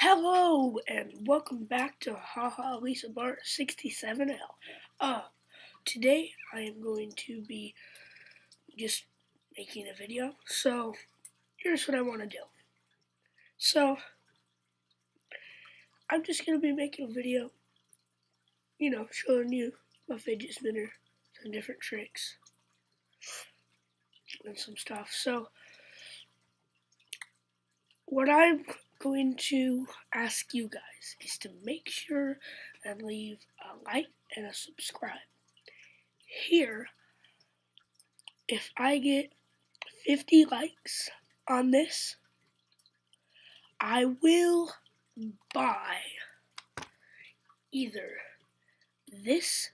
Hello and welcome back to Haha Lisa Bart 67L. Today I am going to be just making a video. So here's what I want to do. So I'm just gonna be making a video, showing you my fidget spinner, some different tricks and some stuff. So what I'm going to ask you guys is to make sure and leave a like and a subscribe. Here, if I get 50 likes on this, I will buy either this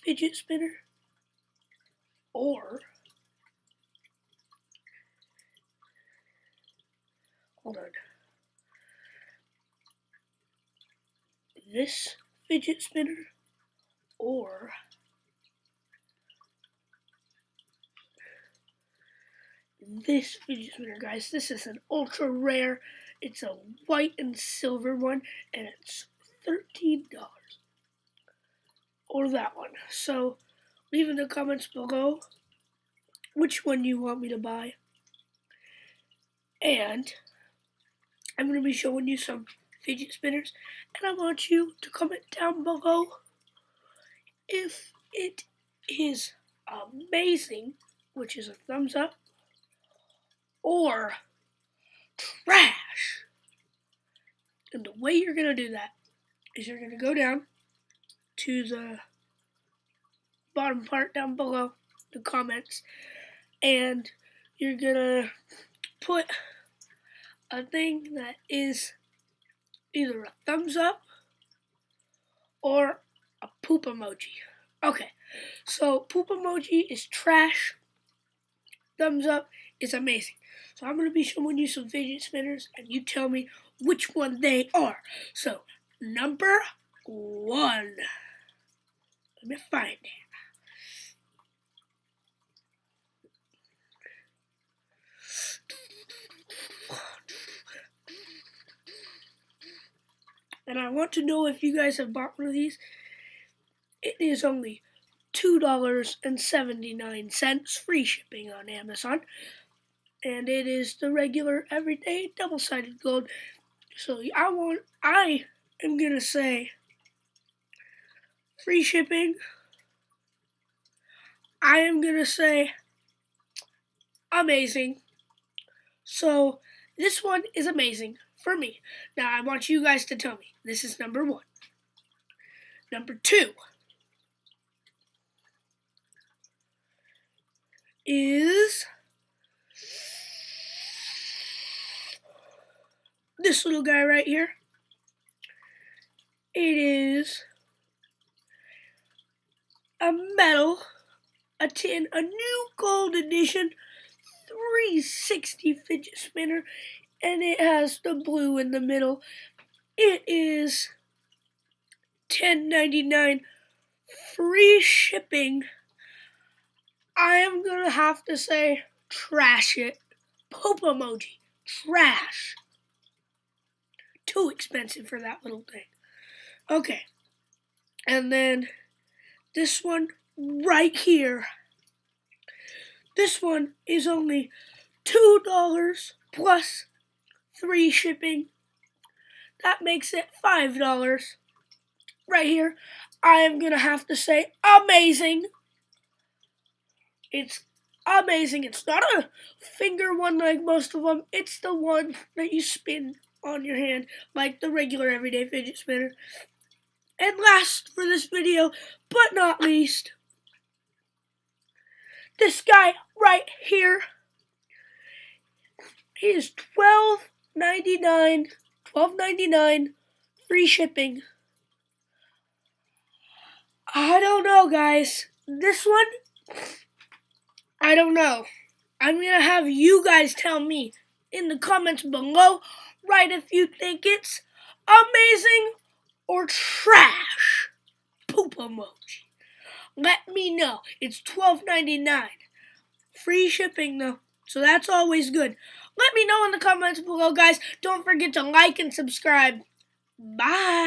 fidget spinner or this fidget spinner or this fidget spinner, guys. This is an ultra rare. It's a white and silver one, and it's $13. Or that one. So leave in the comments below which one you want me to buy. And I'm going to be showing you some fidget spinners, and I want you to comment down below if it is amazing, which is a thumbs up, or trash. And the way you're going to do that is you're going to go down to the bottom part down below, the comments, and you're going to put a thing that is either a thumbs up or a poop emoji. Okay, so poop emoji is trash, thumbs up is amazing. So I'm going to be showing you some fidget spinners, and you tell me which one they are. So, number 1. Let me find it. And I want to know if you guys have bought one of these. It is only $2.79 free shipping on Amazon. And it is the regular everyday double-sided gold. So I am gonna say free shipping. I am gonna say amazing. So this one is amazing for me. Now I want you guys to tell me. This is number 1. Number 2 is this little guy right here. It is a metal, a tin, a new gold edition 360 fidget spinner, and it has the blue in the middle. It is $10.99 free shipping. I am gonna have to say trash it. Poop emoji. Trash. Too expensive for that little thing. Okay. And then this one right here. This one is only $2 plus free shipping. That makes it $5. Right here. I am gonna have to say amazing. It's amazing. It's not a finger one like most of them. It's the one that you spin on your hand like the regular everyday fidget spinner. And last for this video, but not least, this guy right here. He is $12.99 free shipping. I don't know, guys. This one, I don't know. I'm going to have you guys tell me in the comments below, right, if you think it's amazing or trash. Poop emoji. Let me know. It's $12.99. Free shipping though, so that's always good. Let me know in the comments below, guys. Don't forget to like and subscribe. Bye.